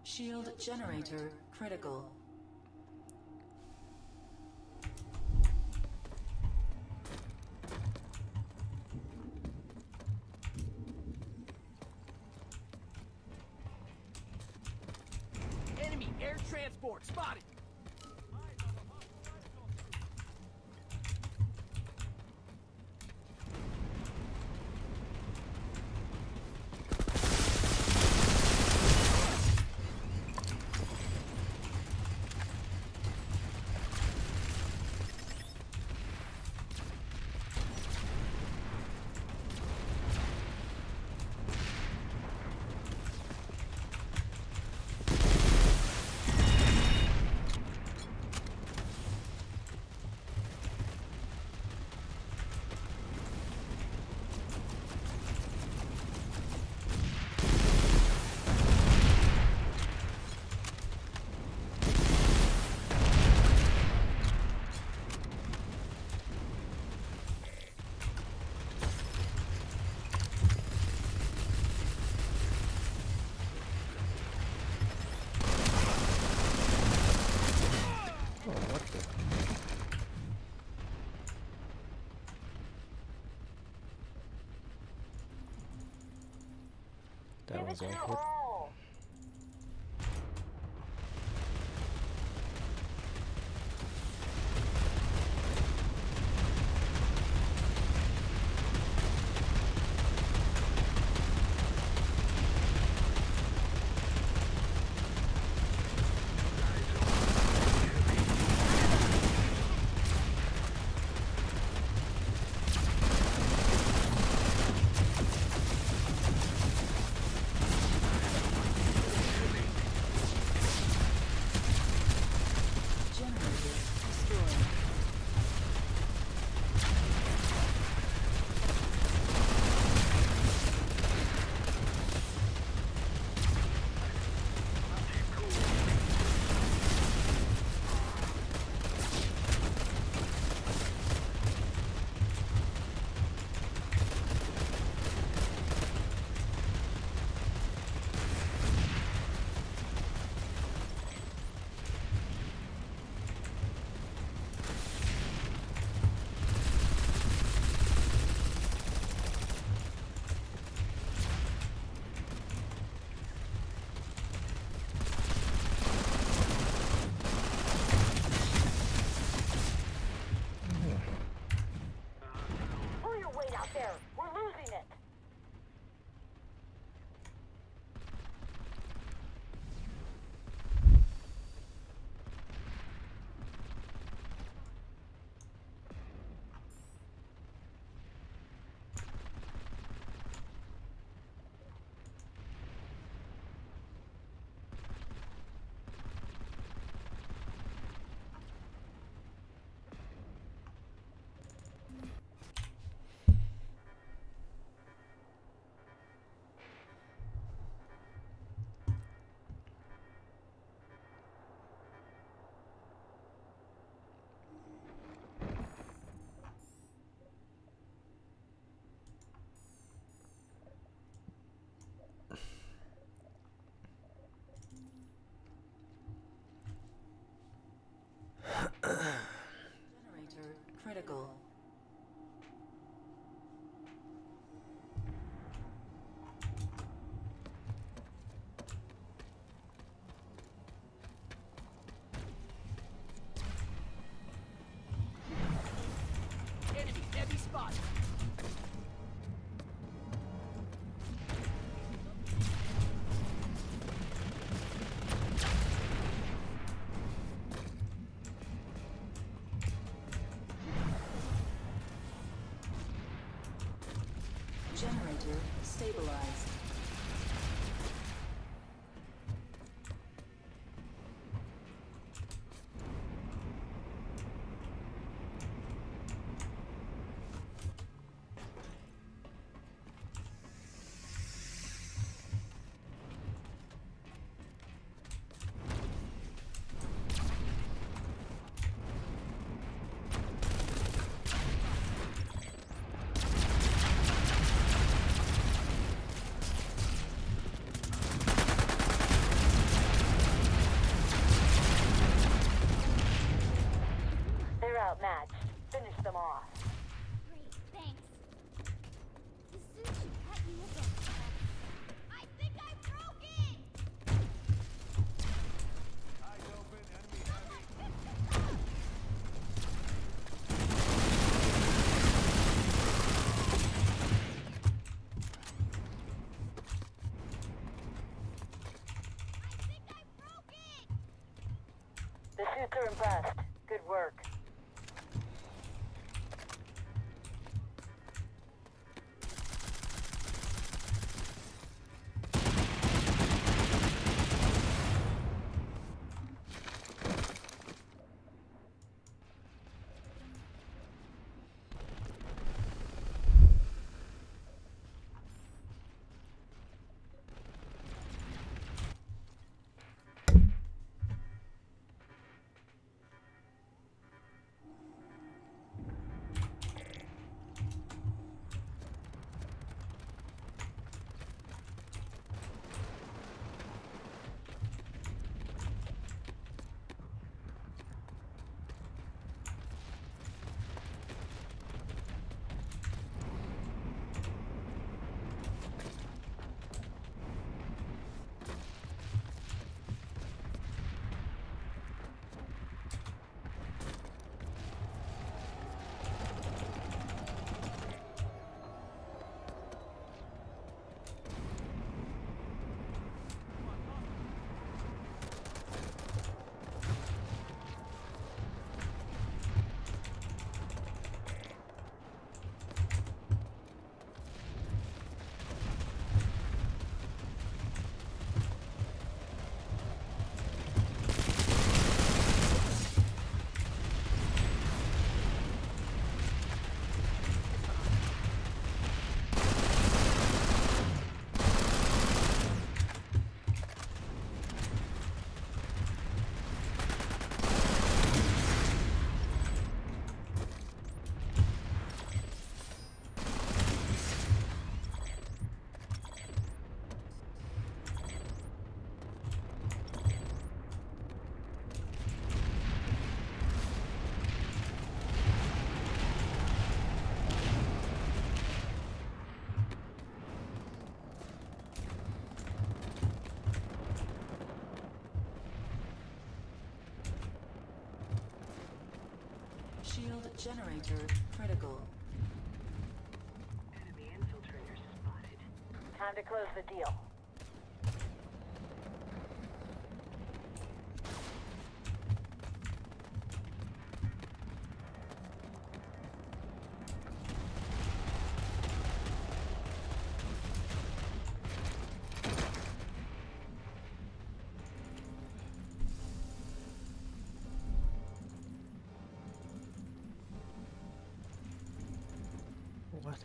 Shield generator critical. Enemy air transport spotted. That was a hit. generator stabilized. Outmatched. Finish them off. Great, thanks. The suit should cut you open. I think I broke it! Eyes open, enemy heavy. I think I broke it! The suits are impressed. Good work. Shield generator critical. Enemy infiltrators spotted. Time to close the deal. What?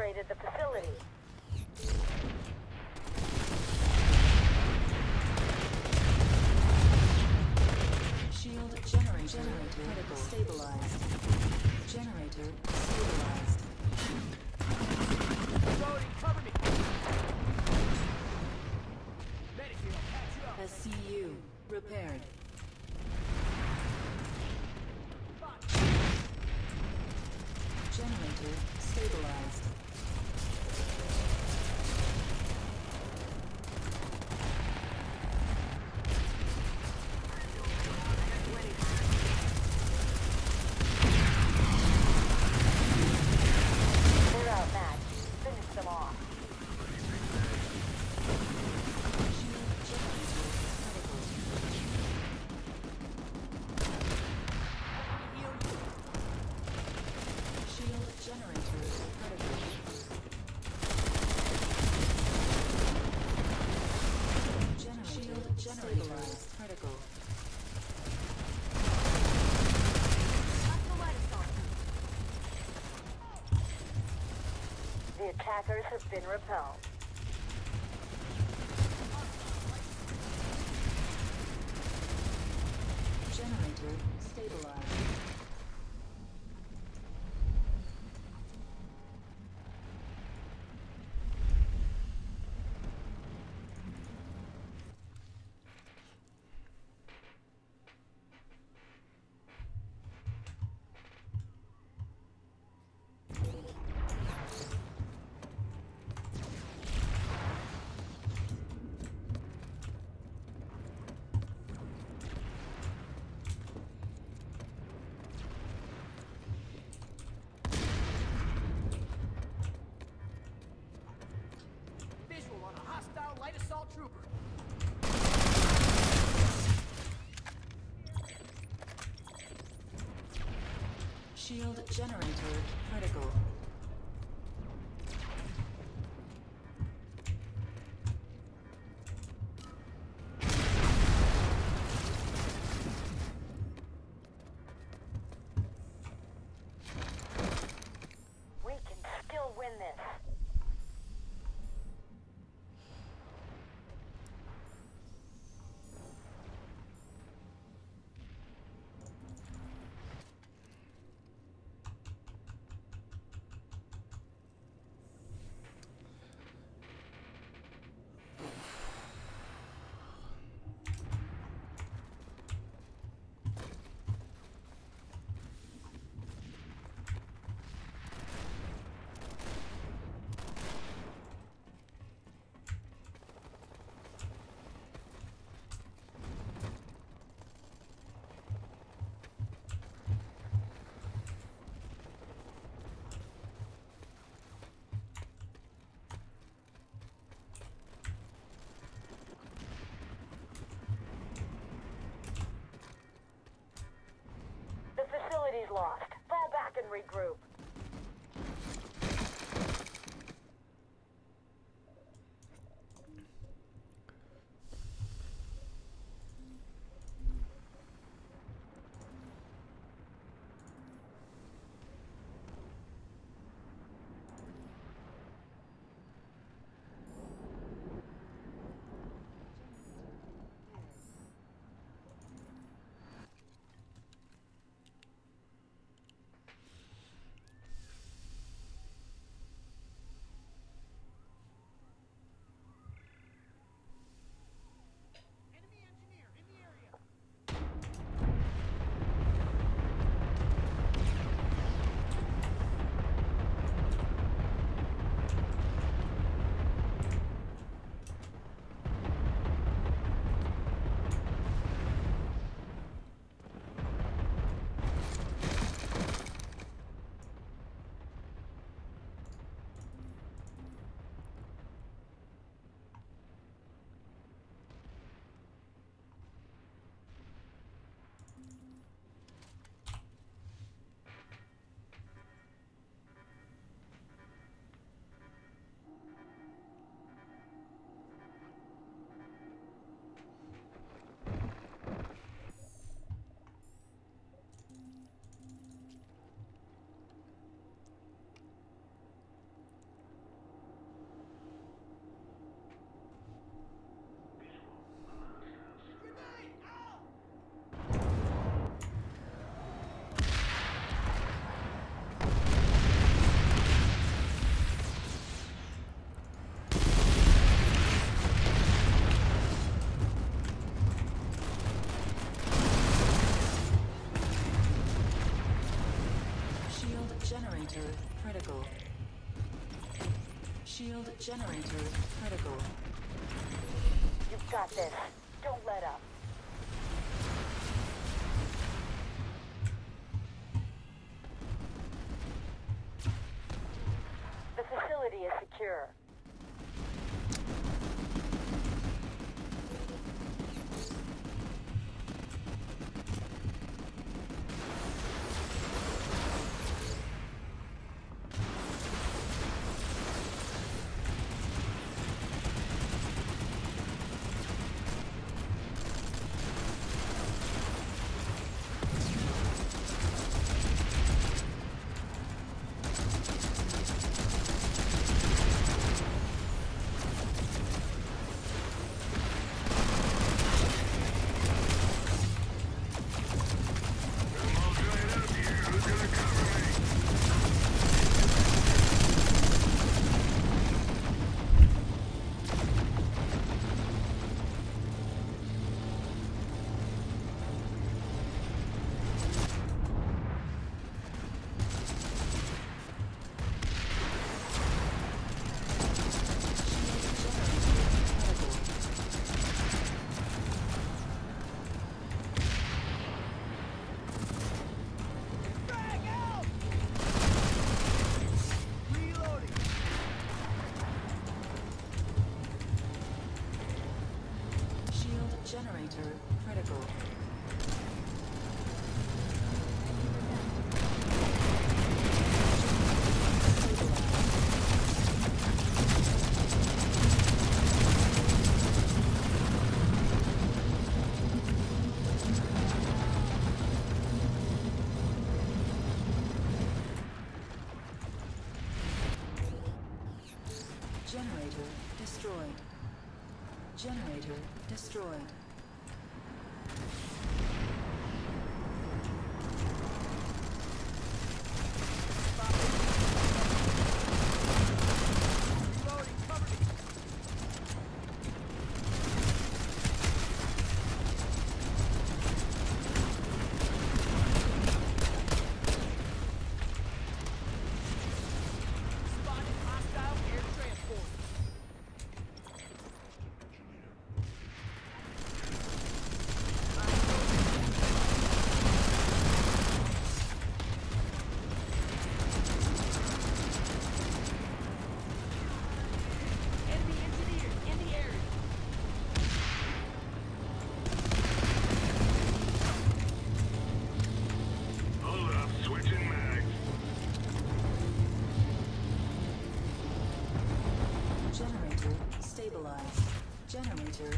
infiltrated the facility. Shield generator critical stabilized. Generator stabilized. Loading, cover me. Medic here, I'll patch you up. SCU repaired. Generator stabilized. They're outmatched. Finish them off. Shield generator critical. Shield generator critical. Shield generator critical. The attackers have been repelled. Generator stabilized. Visual on a hostile light assault trooper. Shield generator critical. We can still win this. critical. Shield generator critical. You've got this. Don't let up. The facility is secure. Generator critical. Generator destroyed. Generator destroyed. Generator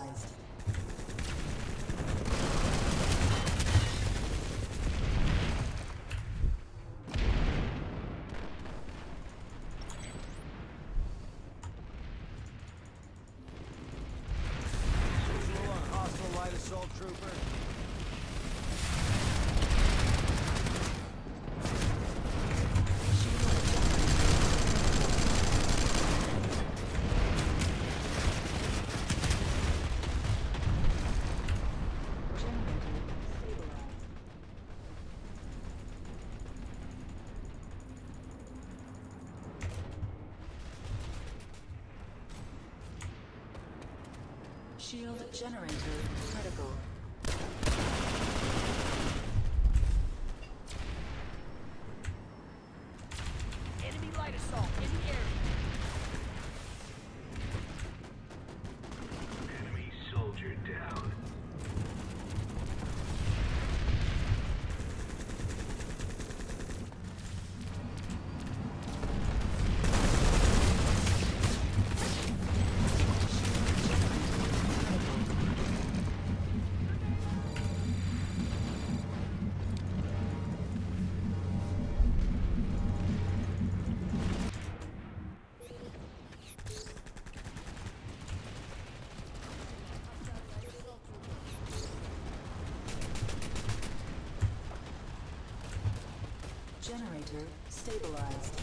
stabilized. Visual on hostile light assault trooper. Shield generator critical. Enemy light assault in the area. Enemy soldier down. Generator stabilized.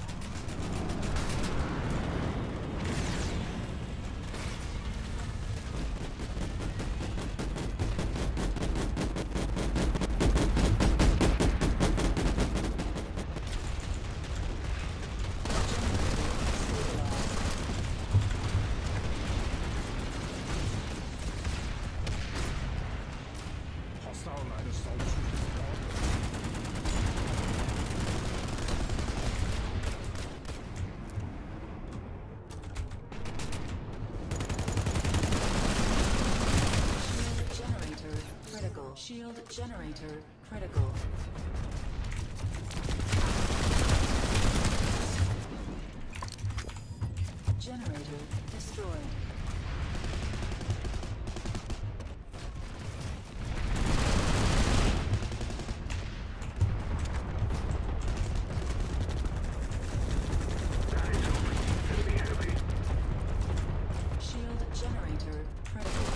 Hostile light assault trooper spotted. Generator critical. Shield generator critical. Generator destroyed. Eyes open. Enemy heavy. Shield generator critical.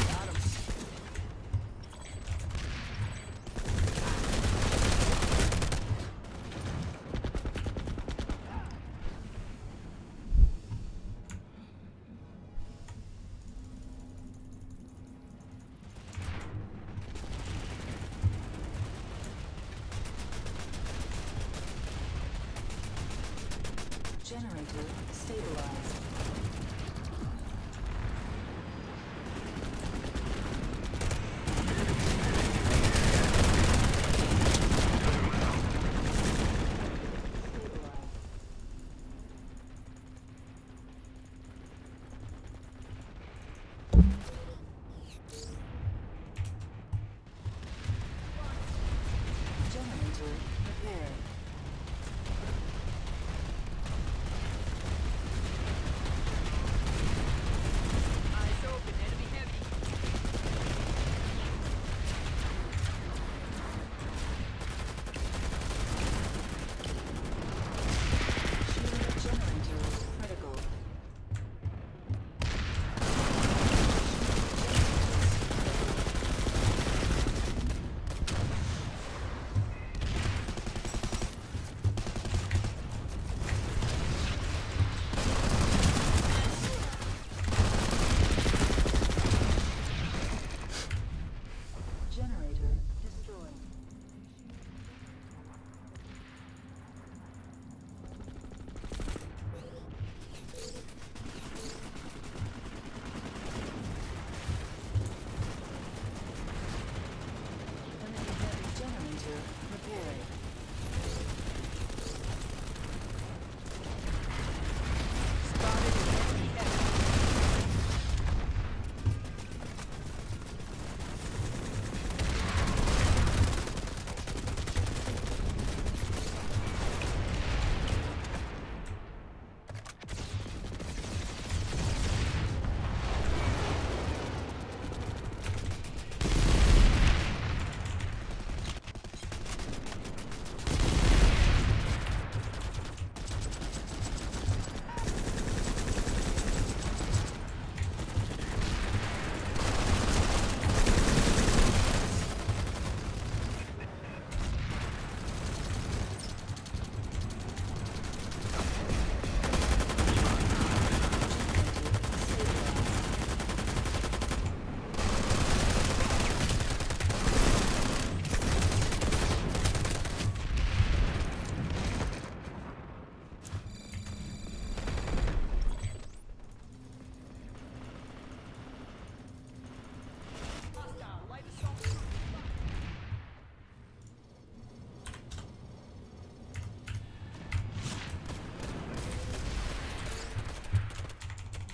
Got him. Generator stabilized. Generator repaired.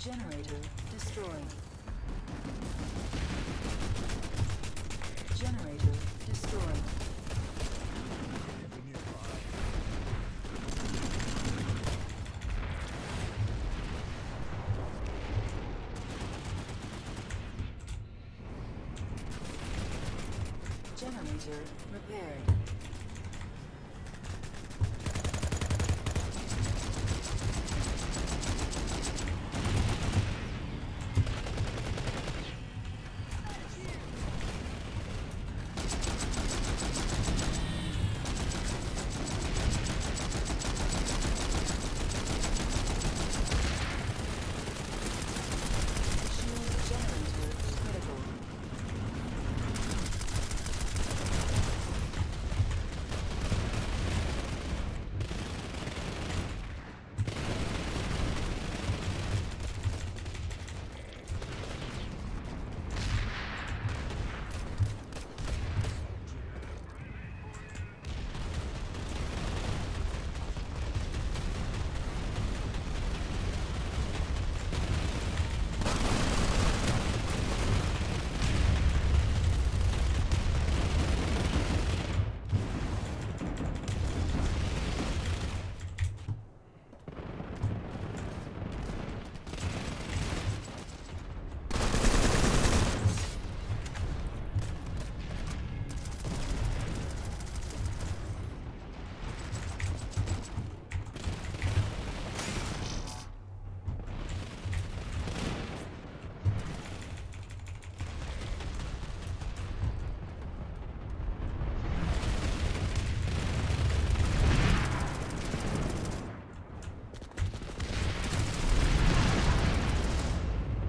Generator destroyed. Generator destroyed. Enemy nearby. Generator repaired.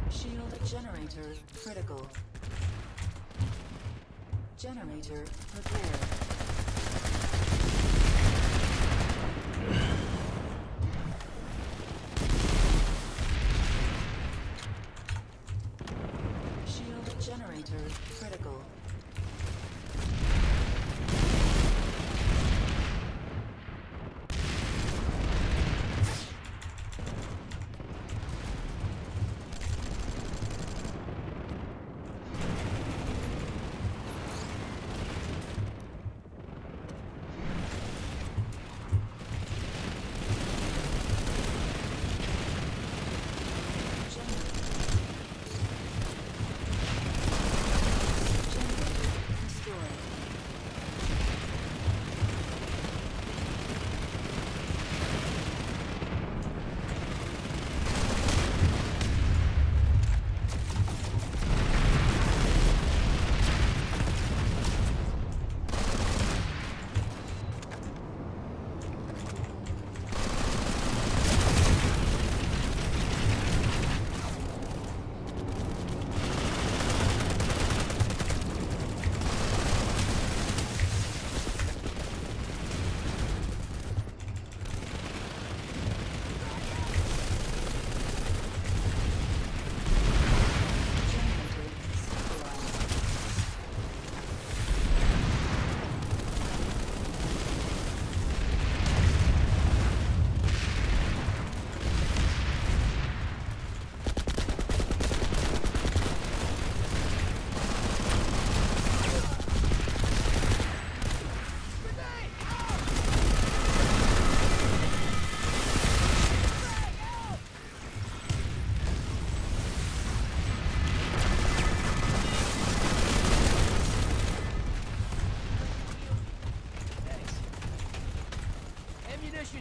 Shield generator critical. Generator critical. Generator repaired. Shield generator critical.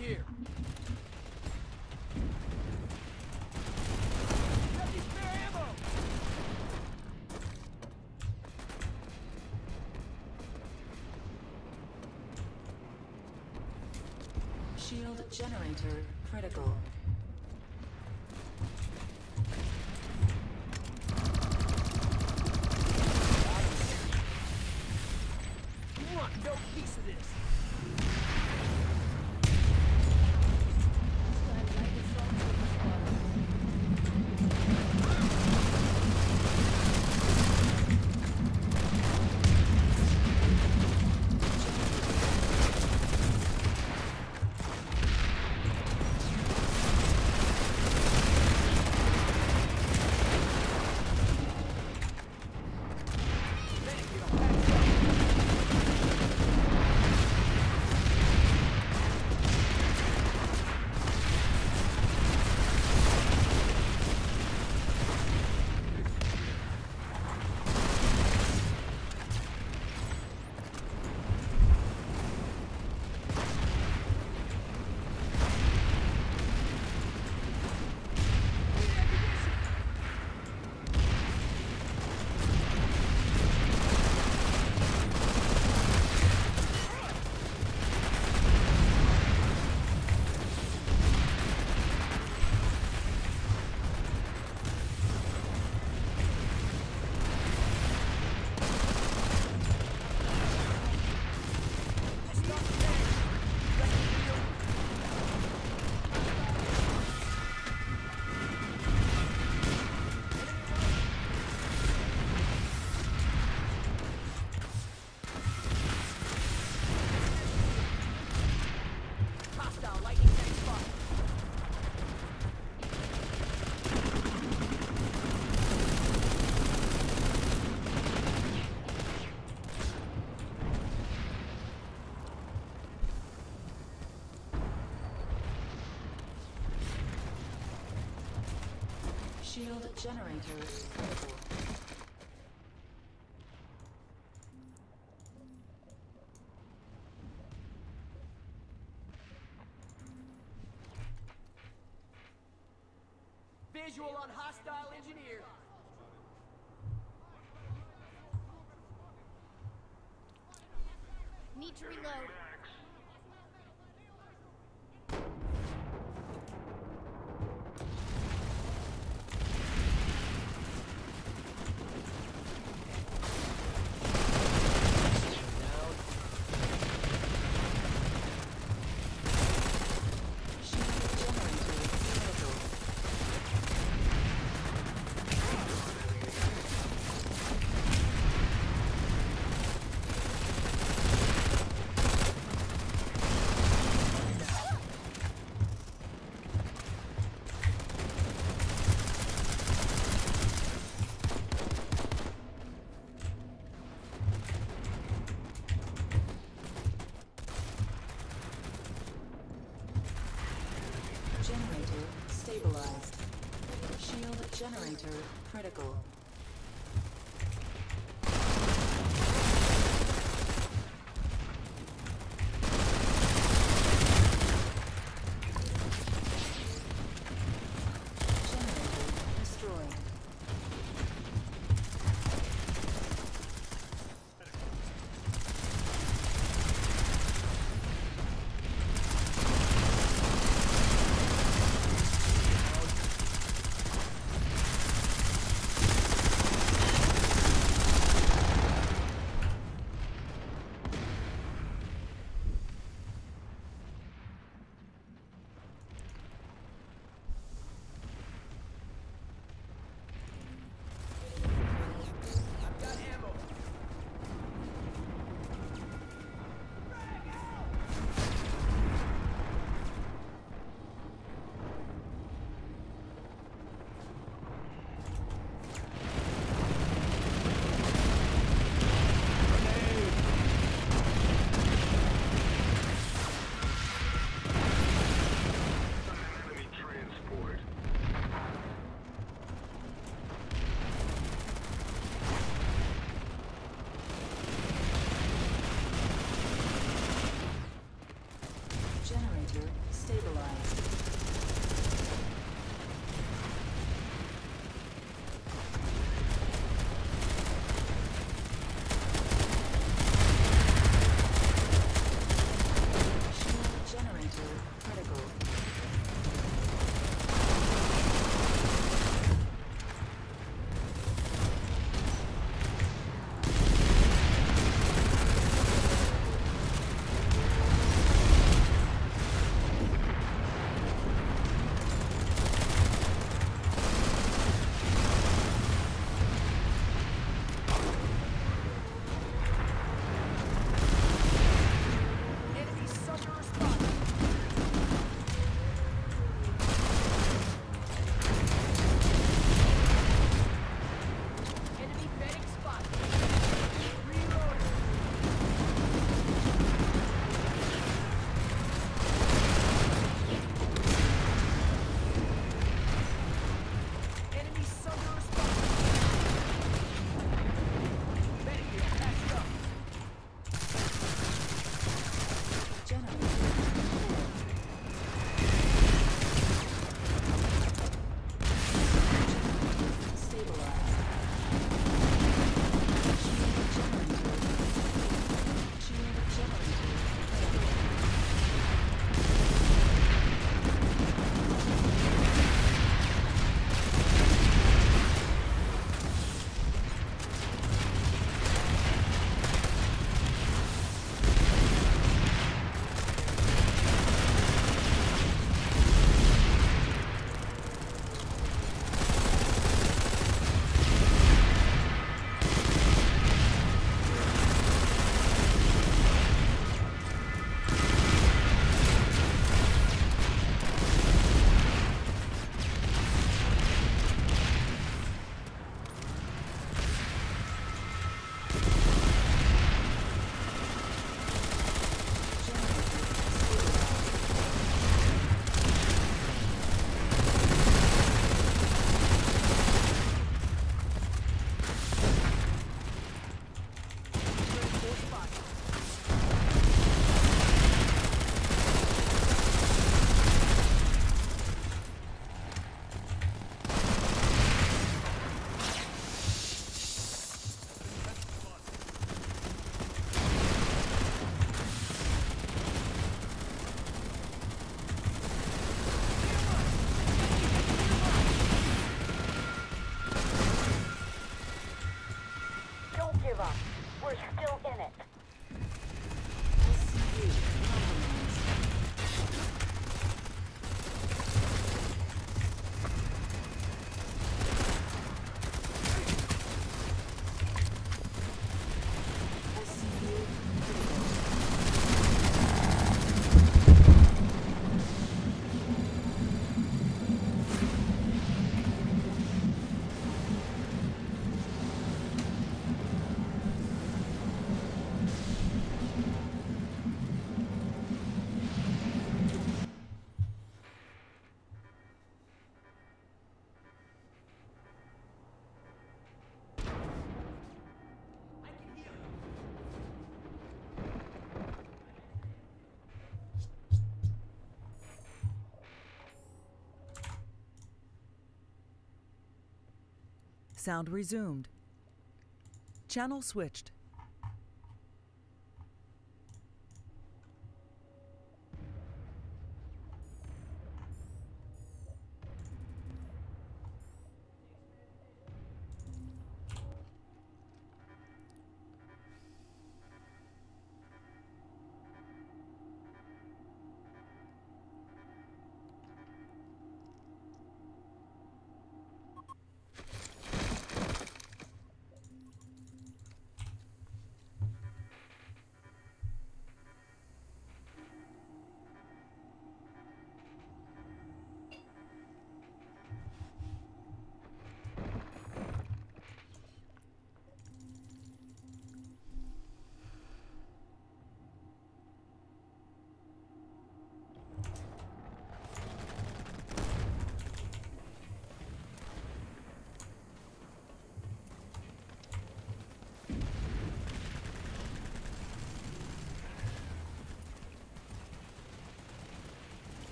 Here. Got any spare ammo? Shield generator critical. You want no piece of this. Shield generator critical. Visual on hostile engineer. Need to reload. Generator stabilized. Shield generator critical. Generator destroyed. clock. We're still in it. SCU compromised. SCU critical. Sound resumed. Channel switched.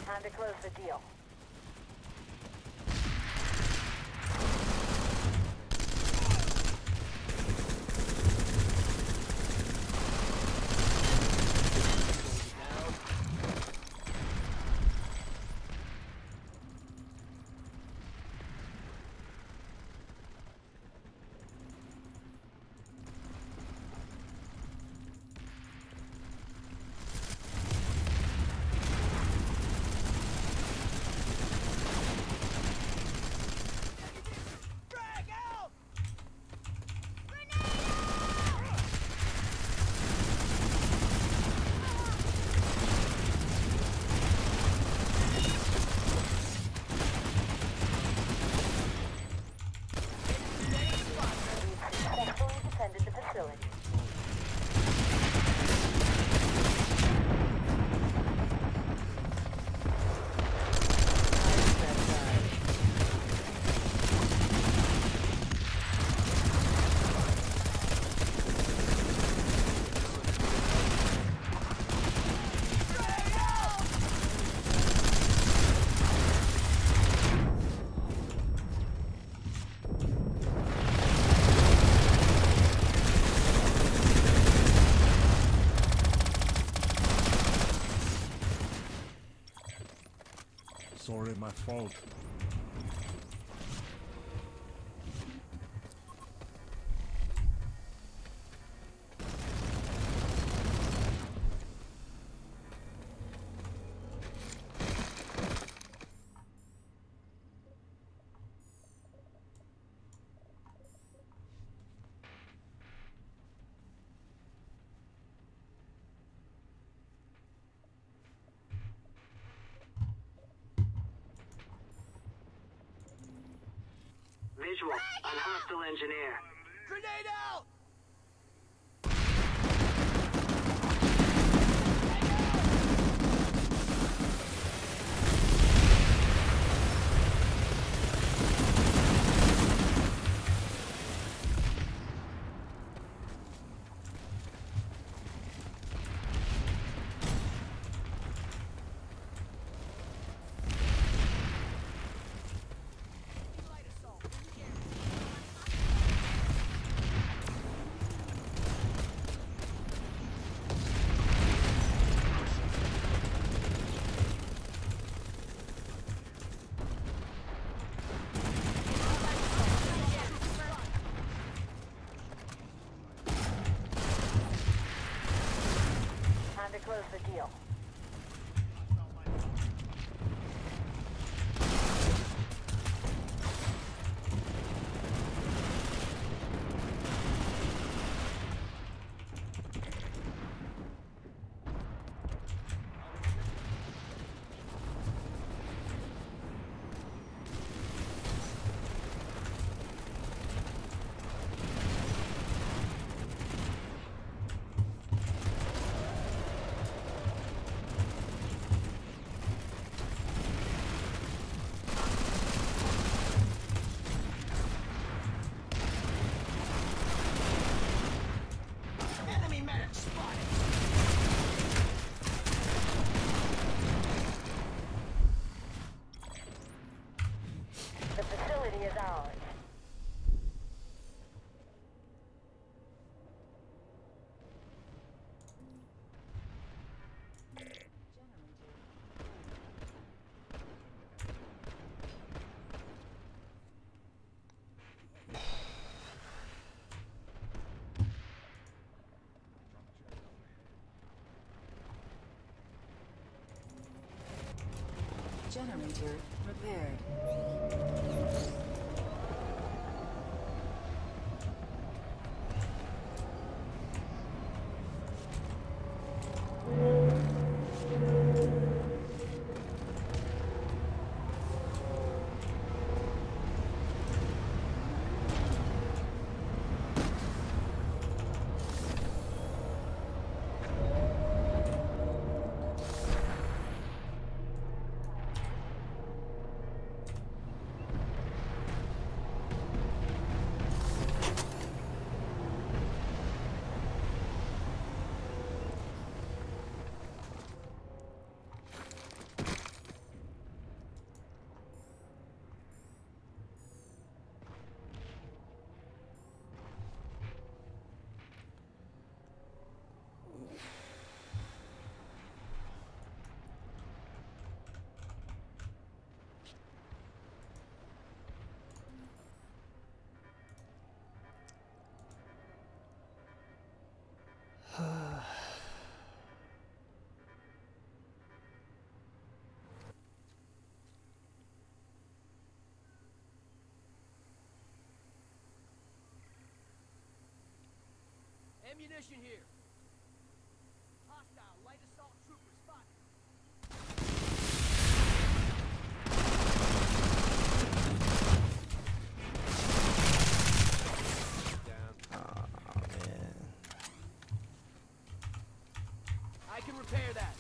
Time to close the deal. Sorry, my fault. Visual on hostile engineer. Grenade out! close the deal. Enemy medic spotted! The facility is ours. Generator repaired. Ammunition here. Hostile light assault trooper spotted. Oh man. I can repair that.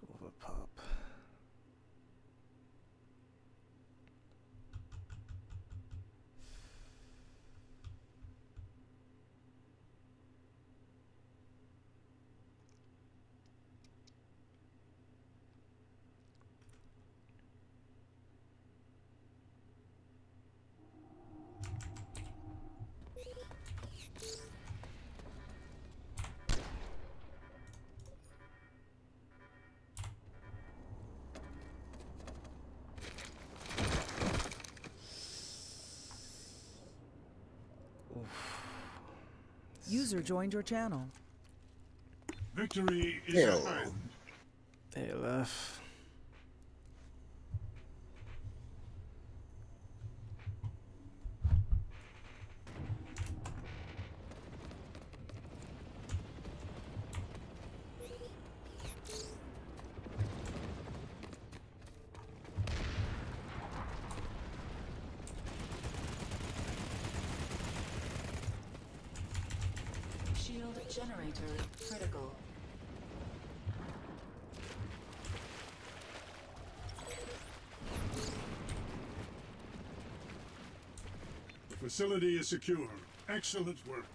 Overpop. User joined your channel. Victory is Hell. at hand. They left. Shield generator critical. The facility is secure. Excellent work.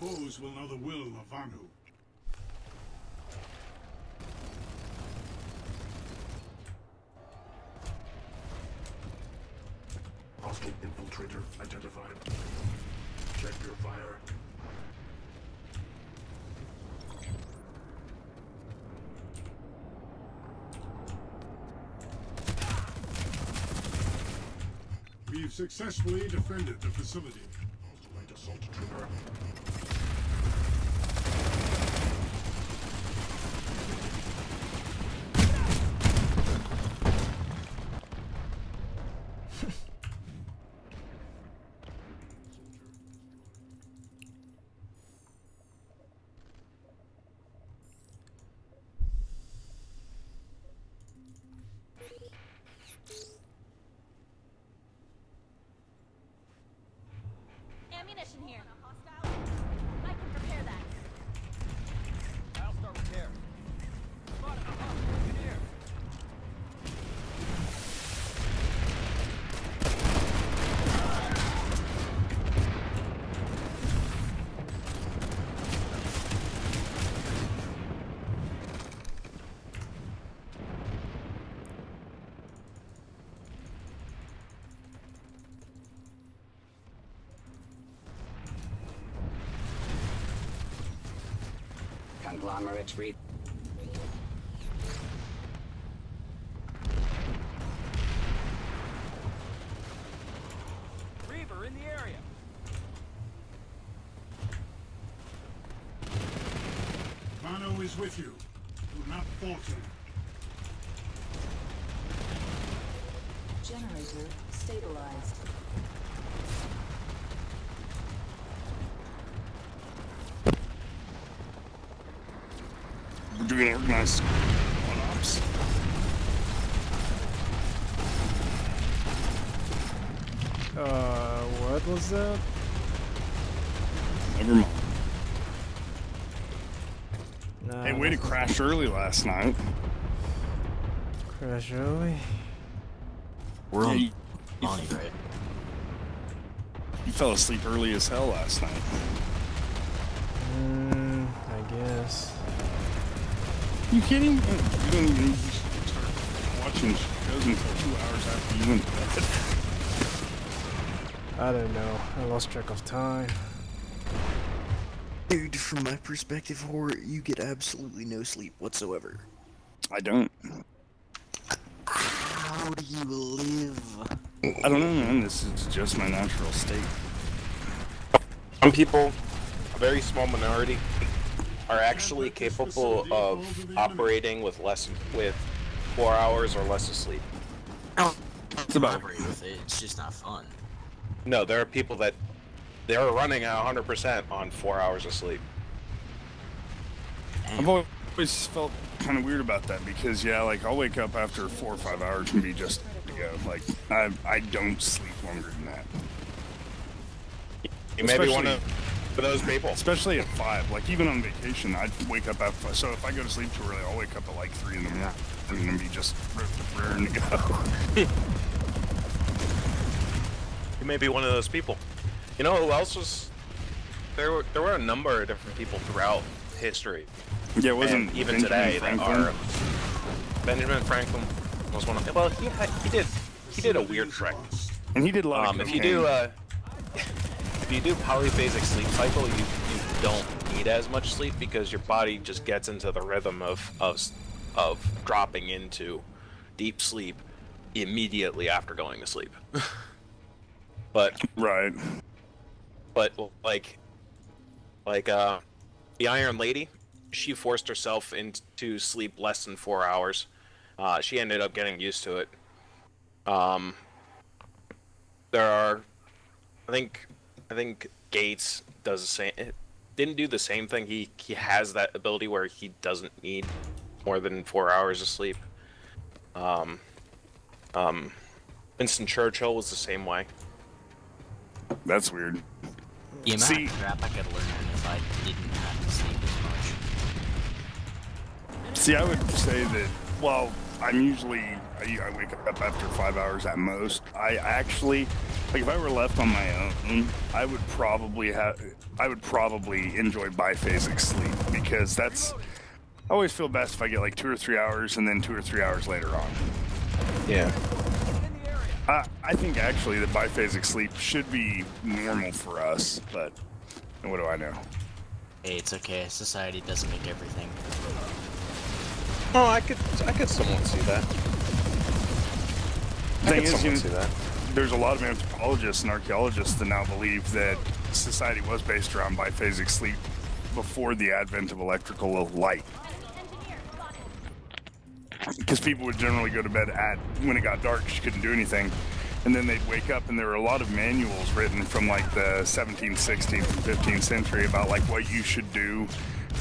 foes will know the will of Vanu. Hostile infiltrator identified. Check your fire. We've successfully defended the facility. Hostile light assault trigger. Ammunition here. I can prepare that. I'll start repair. Spotted a hostile engineer. Conglomerates read. Reaver in the area. Vanu is with you. Do not falter. Generator stabilized. We're doing organized one-ops. What was that? Never mind. Nah, Hey, way to crash early last night. crash early. We're on you, money, right? you fell asleep early as hell last night. I guess. You kidding? You don't even start watching shows until 2 hours after you went to bed. I don't know. I lost track of time. Dude, from my perspective, horror, you get absolutely no sleep whatsoever. I don't. How do you live? I don't know, man. This is just my natural state. Some people, a very small minority, are actually capable of operating with 4 hours or less of sleep. It's about with it. It's just not fun. No, there are people that they're running at 100% on 4 hours of sleep. I've always felt kind of weird about that because, yeah, like I'll wake up after 4 or 5 hours and be just to go. Like I don't sleep longer than that. You may be one of those people. Especially at 5. Like even on vacation, I'd wake up at 5. So if I go to sleep too early, I'll wake up at like 3 in the morning and be just raring to go. You may be one of those people. You know who else was? There were a number of different people throughout history. Yeah, it wasn't and even Benjamin today Franklin? that are. Benjamin Franklin was one of them. Well, he did a weird trick. And he did a lot of if you do polyphasic sleep cycle, you don't need as much sleep because your body just gets into the rhythm of dropping into deep sleep immediately after going to sleep. But like the Iron Lady, she forced herself into sleep less than 4 hours. She ended up getting used to it. There are, I think Gates does the same. Didn't do the same thing. He has that ability where he doesn't need more than 4 hours of sleep. Winston Churchill was the same way. That's weird. The amount of crap I could learn if I didn't have to sleep as much. See, I would say that, well, I wake up after 5 hours at most. I actually Like if I were left on my own, I would probably enjoy biphasic sleep because that's. I always feel best if I get like 2 or 3 hours and then 2 or 3 hours later on. Yeah. I think actually that biphasic sleep should be normal for us, but what do I know? Hey, it's okay. Society doesn't make everything. Oh, I could somewhat see that. There's a lot of anthropologists and archaeologists that now believe that society was based around biphasic sleep before the advent of electrical light. Because people would generally go to bed when it got dark, you couldn't do anything. And then they'd wake up, and there were a lot of manuals written from like the 17th, 16th, and 15th century about like what you should do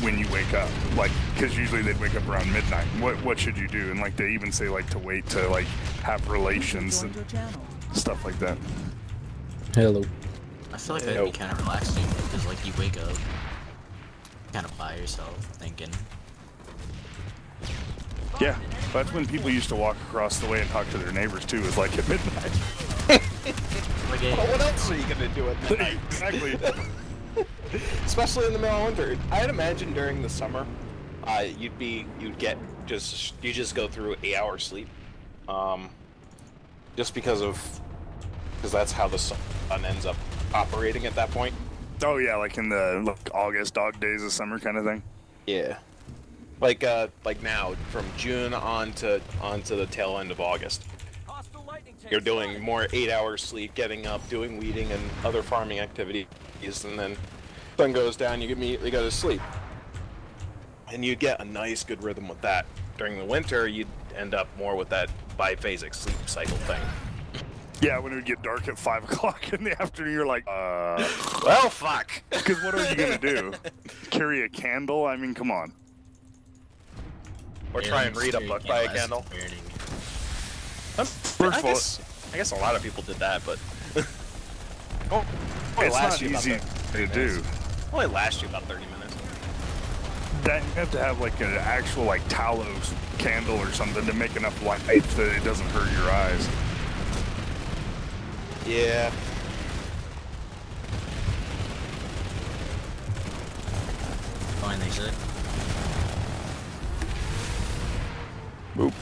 when you wake up. Like, because usually they'd wake up around midnight. What should you do? And like they even say like to wait to like have relations and stuff like that. Hello. I feel like that'd be kind of relaxing because like you wake up kind of by yourself thinking. Yeah, that's when people used to walk across the way and talk to their neighbors too, is like at midnight. Well, what else are you gonna do at midnight? Exactly. Especially in the middle of winter. I'd imagine during the summer, you just go through 8 hours sleep, just because that's how the sun ends up operating at that point. Oh yeah, like in the August dog days of summer kind of thing. Yeah. Like now, from June on to the tail end of August, you're doing more 8 hours sleep, getting up, doing weeding and other farming activities, and then sun goes down, you immediately go to sleep. And you get a nice, good rhythm with that. During the winter, you'd end up more with that biphasic sleep cycle thing. Yeah, when it would get dark at 5 o'clock in the afternoon, you're like, well, fuck. Because what are you gonna do? Carry a candle? I mean, come on. Or try and read a book by a candle. First of all, I guess a lot of people did that, but it's not easy to do. Only lasts you about 30 minutes. That you have to have like an actual like tallow candle or something to make enough light that it doesn't hurt your eyes. Yeah. Fine, they said. Boop.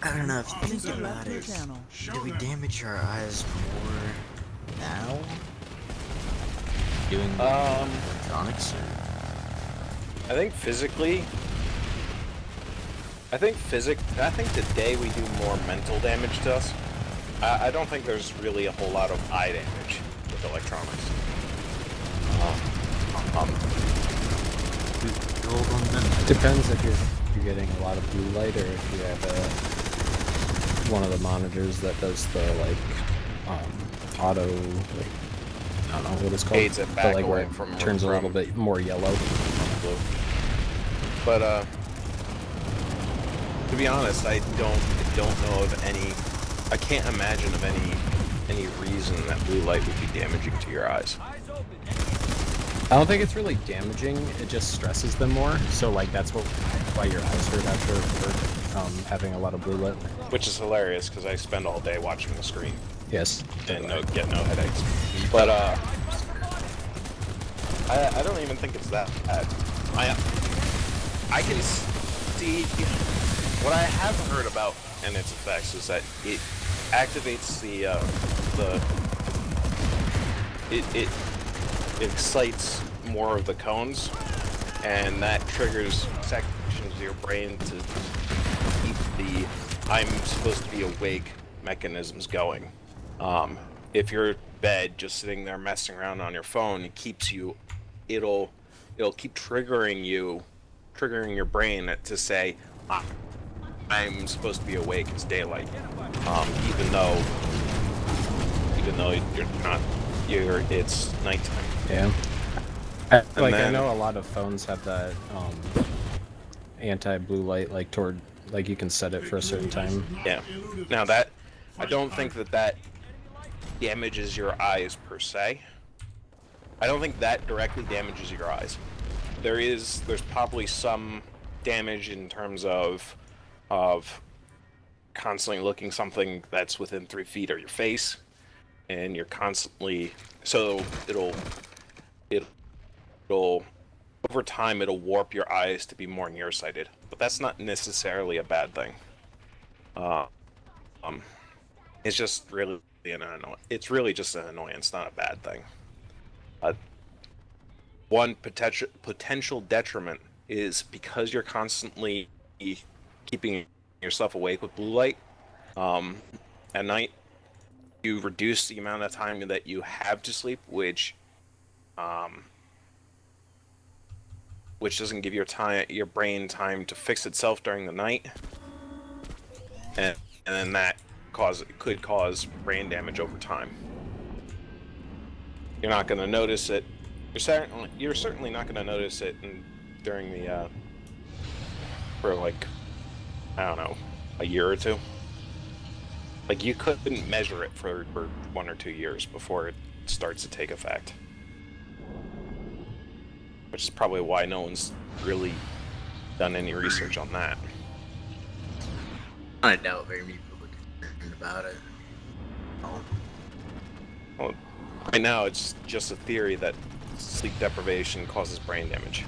I don't know if you think about it. Do we damage our eyes more now? Doing electronics? I think physically. I think today we do more mental damage to us. I don't think there's really a whole lot of eye damage with electronics. It depends if you're getting a lot of blue light, or if you have one of the monitors that does the auto, like, I don't know what it's called, Fades it back but like where it from turns a little bit more yellow. But to be honest, I don't know of any. I can't imagine of any reason that blue light would be damaging to your eyes. I don't think it's really damaging, it just stresses them more, so like that's why your eyes hurt after work, having a lot of blue light. Which is hilarious, because I spend all day watching the screen. Yes. And get no headaches. But I don't even think it's that bad. I can see, what I have heard about and its effects is that it activates it excites more of the cones, and that triggers sections of your brain to keep the I'm supposed to be awake mechanisms going. If you're in bed just sitting there messing around on your phone, it keeps you, it'll keep triggering your brain to say, I'm supposed to be awake, it's daylight, even though you're not, it's nighttime. Yeah. I know a lot of phones have that anti-blue light, like you can set it for a certain time. Yeah. Now that, I don't think that damages your eyes per se. I don't think that directly damages your eyes. There's probably some damage in terms of constantly looking something that's within 3 feet of your face, and you're constantly it'll over time it'll warp your eyes to be more nearsighted, but that's not necessarily a bad thing. It's just really it's really just an annoyance, not a bad thing. One potential detriment is because you're constantly keeping yourself awake with blue light at night, you reduce the amount of time that you have to sleep, which doesn't give your brain time to fix itself during the night, and then that could cause brain damage over time. You're not going to notice it. You're certainly not going to notice it during the for like, I don't know, a year or two. Like, you couldn't measure it for 1 or 2 years before it starts to take effect. Which is probably why no one's really done any research on that. I doubt very many people are concerned about it. Well, right now it's just a theory that sleep deprivation causes brain damage.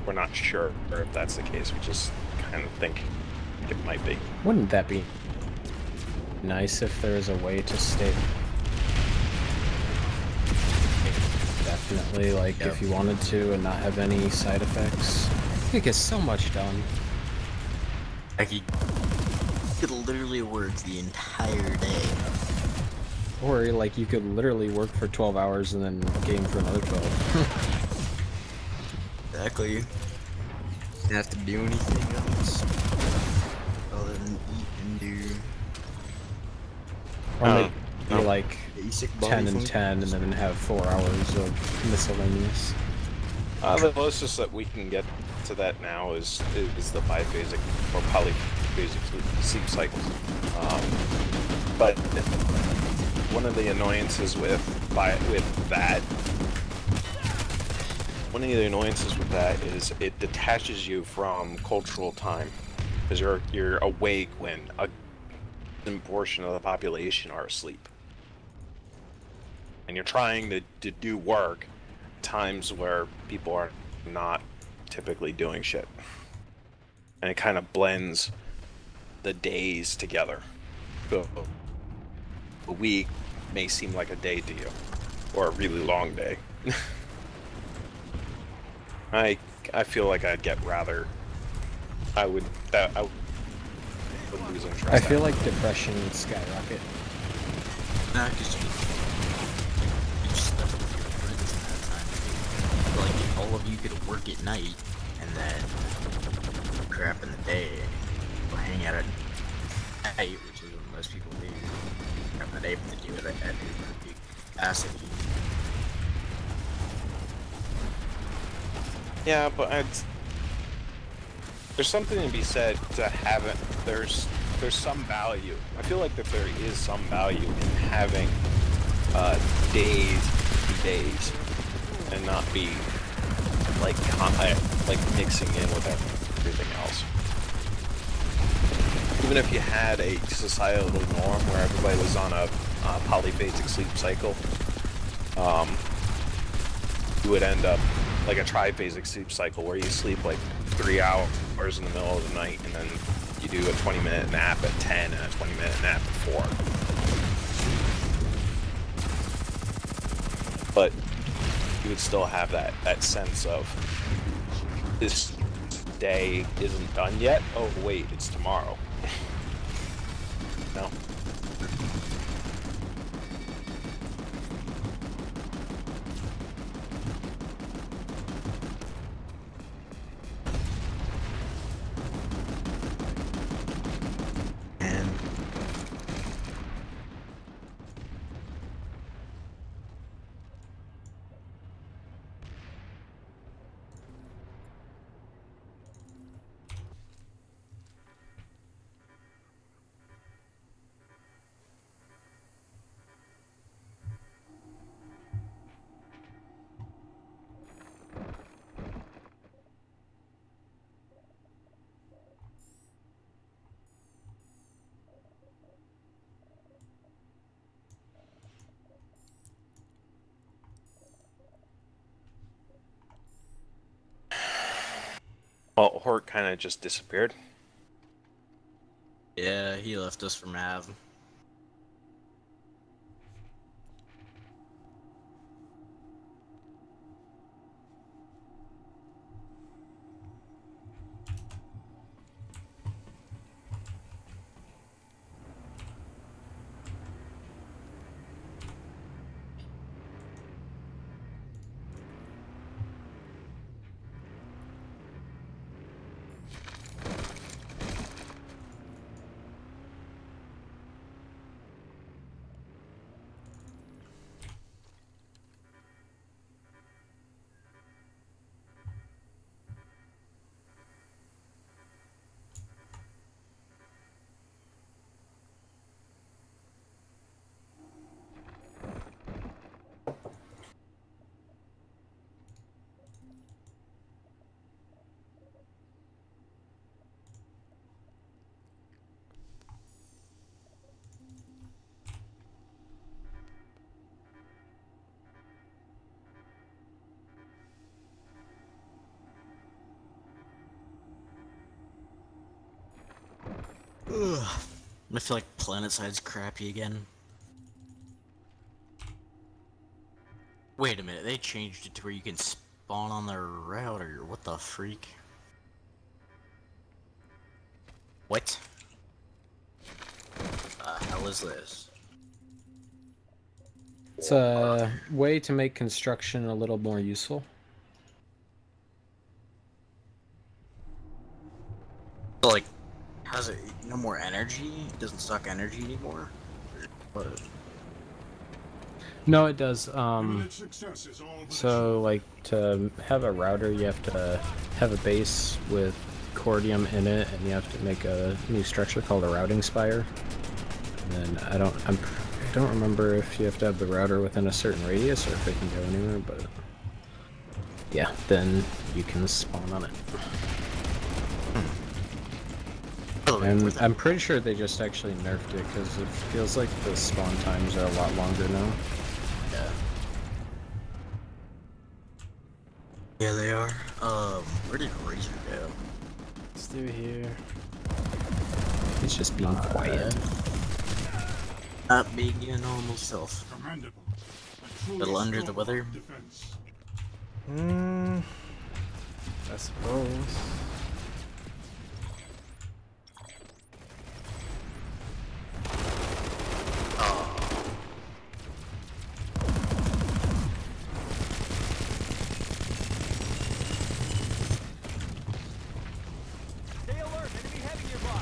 We're not sure if that's the case, we just kind of think it might be. Wouldn't that be nice if there was a way to stay? Definitely, like, if you wanted to and not have any side effects. You could get so much done. Like, you could literally work the entire day. Or, like, you could literally work for 12 hours and then game for another 12. Exactly. You don't have to do anything else other than eat and do. Or maybe like basic 10 and 10 and then have 4 hours of miscellaneous. The closest that we can get to that now is the biphasic or polyphasic sleep cycles. But one of the annoyances with that is it detaches you from cultural time, because you're awake when a portion of the population are asleep, and you're trying to do work times where people are not typically doing shit, and it kind of blends the days together. So a week may seem like a day to you, or a really long day. I feel like I would lose interest. I feel like depression would skyrocket. Nah, because you just stuck with your friends at that time. Like, if all of you could work at night and then crap in the day, or hang out at night, which is what most people do. I'm not able to do it at a big capacity. Yeah, but there's something to be said to having. There's some value. I feel like that there is some value in having days and not be like mixing in with everything else. Even if you had a societal norm where everybody was on a polyphasic sleep cycle, you would end up like a triphasic sleep cycle where you sleep like 3 hours in the middle of the night, and then you do a 20-minute nap at 10 and a 20-minute nap at 4. But you would still have that sense of, this day isn't done yet. Oh wait, it's tomorrow. No. Well, Hort kind of just disappeared. Yeah, he left us for Mav. Ugh. I feel like PlanetSide's crappy again. Wait a minute, they changed it to where you can spawn on the router. What the freak? What? Hell is this? It's a way to make construction a little more useful. So, like, has it no more energy? It doesn't suck energy anymore? What? No, it does. Limited success is all but So, like, to have a router, you have to have a base with cordium in it, and you have to make a new structure called a routing spire. And then I don't remember if you have to have the router within a certain radius or if it can go anywhere, but yeah, then you can spawn on it. And I'm pretty sure they just actually nerfed it because it feels like the spawn times are a lot longer now. Yeah. Yeah, they are. Where did Razer go? Still here. It's just being quiet. Not being your normal self. commendable. A little under the weather. Defense. I suppose. Stay alert, enemy heavy nearby.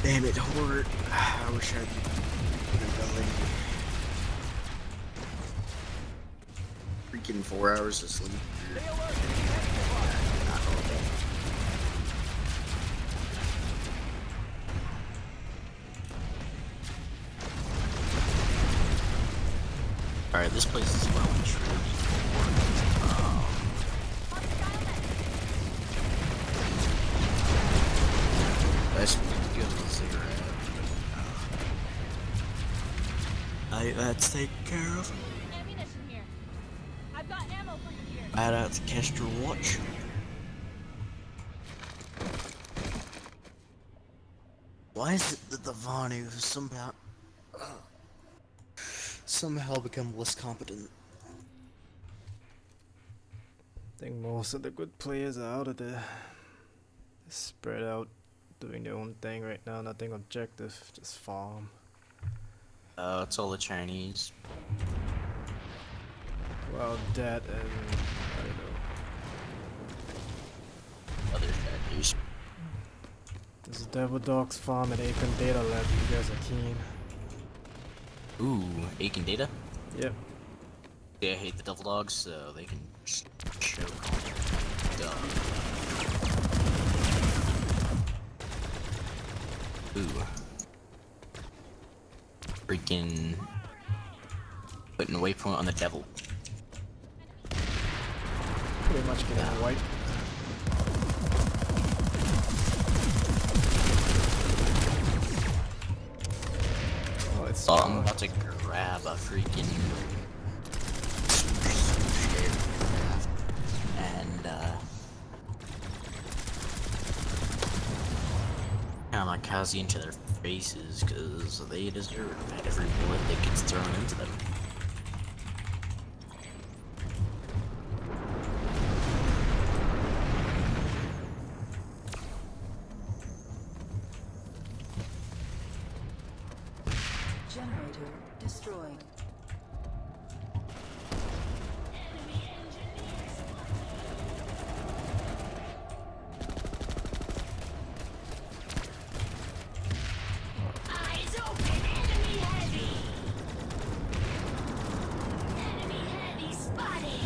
Damn it, Horde. I wish I had the ability. Freaking 4 hours of sleep. Stay alert, enemy heavy nearby. Not all day. Alright, this place is well and truly That's good to zero. That's taken care of. Ammunition here. I've got ammo for you here. Add out to Kester Watch. Why is it that the Vanu has somehow become less competent? I think most of the good players are out of there. Spread out, doing their own thing right now, nothing objective, just farm. It's all the Chinese. Well, that and I don't know. Other Chinese. There's a Devil Dogs farm and Aiken Data Lab. You guys are keen. Ooh, Aiken Data? Yep. Yeah, I hate the Devil Dogs, so they can just choke. Dumb. Ooh. Freaking putting a waypoint on the devil. Pretty much getting white. Oh, I'm about to grab a freaking and kamikaze into their faces because they deserve every bullet that gets thrown into them. Generator destroyed. Eyes open, enemy heavy! Enemy heavy spotted!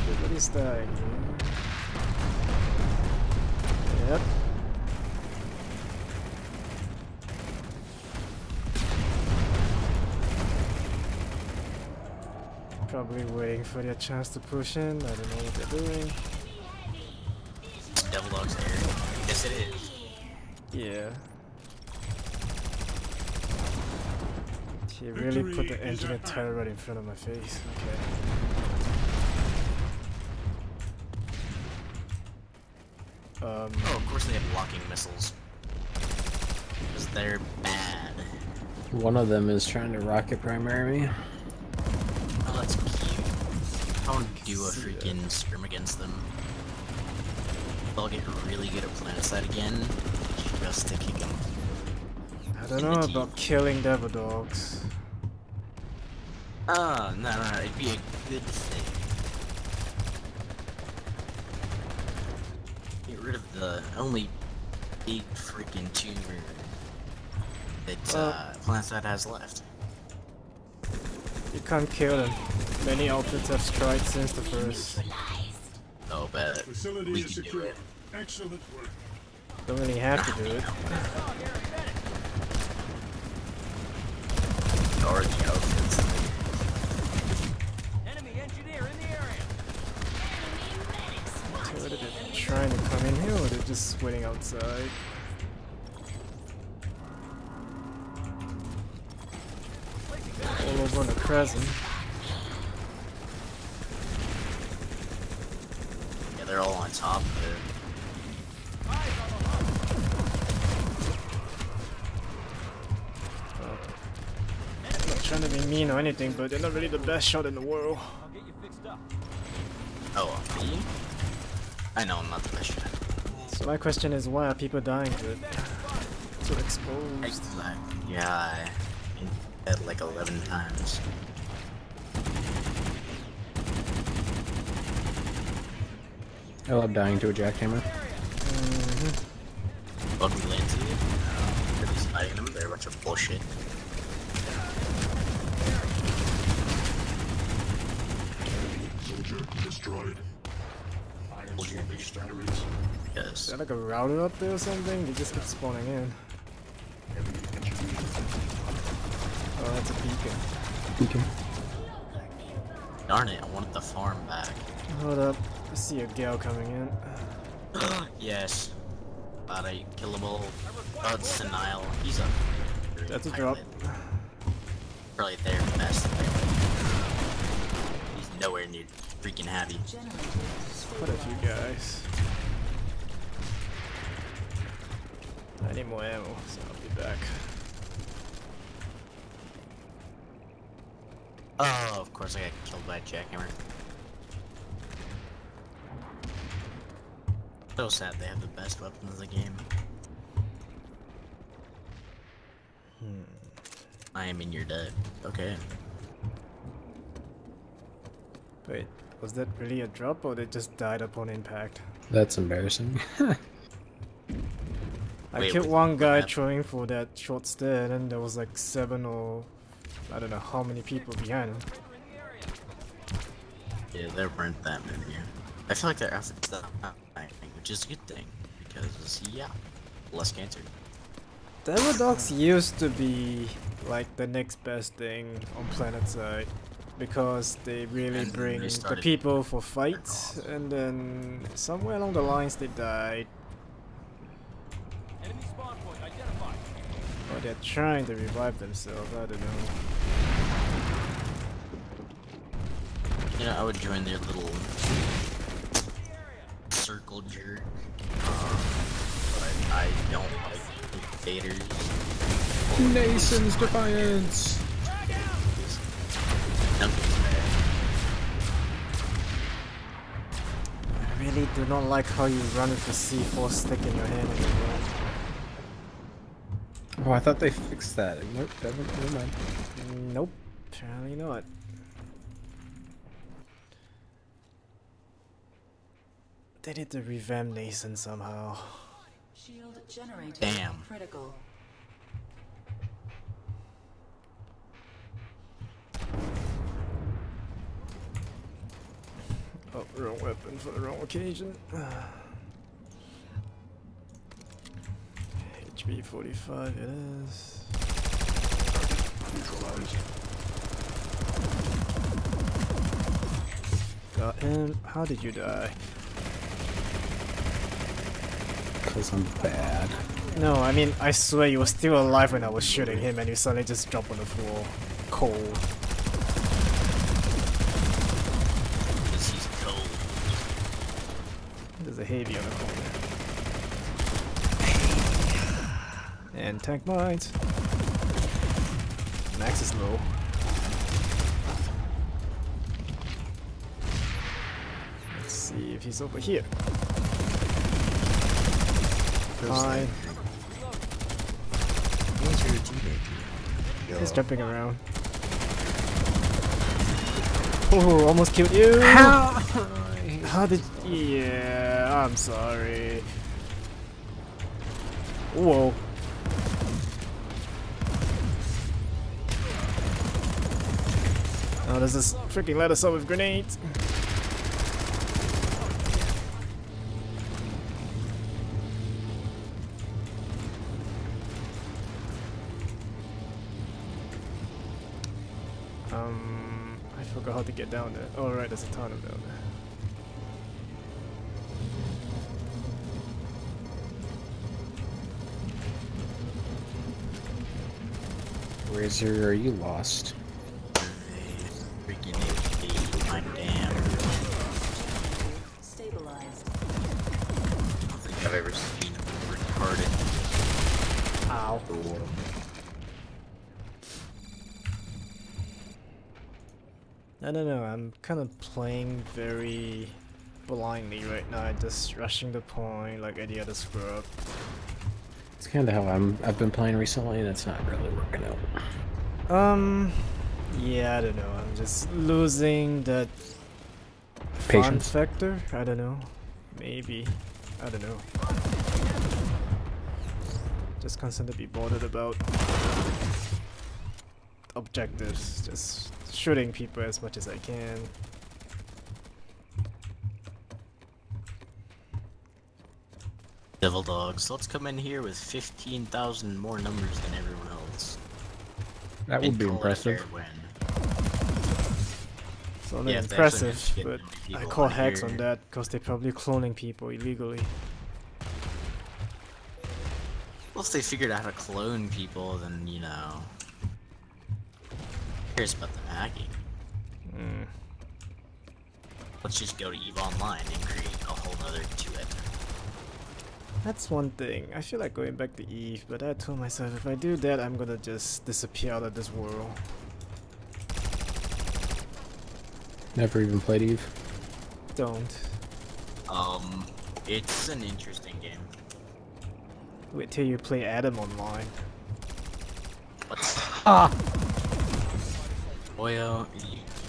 Everybody's dying here. Yep. Probably waiting for their chance to push in. I don't know what they're doing. Devil Dog's there. Yes, it is. Yeah. He really put the engine of terror right in front of my face. Okay. Oh, of course they have blocking missiles. Because they're bad. One of them is trying to rocket primary me. Oh, that's cute. I want to do a freaking scrim against them. I'll get really good at PlanetSide again, just to kick them. I don't know about killing devil dogs. Oh, no, it'd be a good thing. Get rid of the only big freaking tumor that PlanetSide has left. You can't kill them. Many outfits have tried since the first. Oh, but Facility we is can do secure. it. Excellent work. Don't really have to do it. Or the outfits. Enemy engineer in the area. So whether they're trying to come in here or they're just waiting outside. All over on the crescent. Yeah, they're all on top of it. I'm not trying to be mean or anything, but they're not really the best shot in the world. I'll get you fixed up. Oh, me? I know I'm not the best shot. So my question is, why are people dying to it? So exposed. Exactly. Yeah, I dead like 11 times. I love dying to a jackhammer. But we landed it. They're just fighting them. They're a bunch of bullshit. Soldier destroyed. Iron salvage batteries. Yes. Is there like a router up there or something? They just keep spawning in. Oh, that's a beacon. Beacon. Darn it, I wanted the farm back. Hold up. I see a gal coming in. Yes. About a killable. Oh, it's Senile. He's a. That's a drop. Probably their best. He's nowhere near freaking happy. Quite a few guys. I need more ammo, so I'll be back. Oh, of course I got killed by a jackhammer. So sad they have the best weapons in the game. I am in your dead. Okay. Wait, was that really a drop or they just died upon impact? That's embarrassing. I killed one guy trying for that short stare, and then there was like 7 or I don't know how many people behind him. Yeah, there weren't that many. I feel like their outfits that which is a good thing because yeah, less cancer. Devil dogs used to be like the next best thing on PlanetSide because they really bring the people for fights, and then somewhere along the lines they died. Enemy spawn point identified. But they're trying to revive themselves. I don't know. You know, I would join their little circle jerk. But I don't like invaders. Nason's Defiance! I really do not like how you run with the C4 stick in your hand anymore. Oh, I thought they fixed that. Nope, never mind. Nope, apparently not. They need to revamp Nason somehow. Shield generator Damn. critical. Oh, wrong weapon for the wrong occasion. HP 45 it is. Got him. How did you die? Because I'm bad. No, I mean, I swear you were still alive when I was shooting him and you suddenly just dropped on the floor. Cold. Because he's cold. There's a heavy on the corner. And tank mines. Max is low. Let's see if he's over here. Fine. He's jumping around. Oh, almost killed you! How did... Yeah, I'm sorry. Whoa. Oh, there's this freaking let us up with grenades. I forgot how to get down there. Oh, right, there's a ton of them down there. Razer, are you lost? Freaking HP, I'm damn. Stabilized. I don't think I've ever seen a retarded. Ow. I don't know, I'm kind of playing very blindly right now, just rushing the point like any other scrub. It's kind of how I've been playing recently, and it's not really working out. Yeah, I don't know, I'm just losing that Patience fun factor? I don't know. Maybe. I don't know. Just constantly be bothered about objectives, just shooting people as much as I can. Devil dogs, let's come in here with 15,000 more numbers than everyone else. That would be impressive. It's only Yeah, impressive, but I call hacks here. on that because they're probably cloning people illegally. Well, if they figured out how to clone people, then, you know... Who cares about the hacking? Let's just go to EVE Online and create a whole nother duet. That's one thing. I feel like going back to EVE, but I told myself if I do that, I'm gonna just disappear out of this world. Never even played EVE. Don't. It's an interesting game. Wait till you play Adam online. What? Ah! Boyo,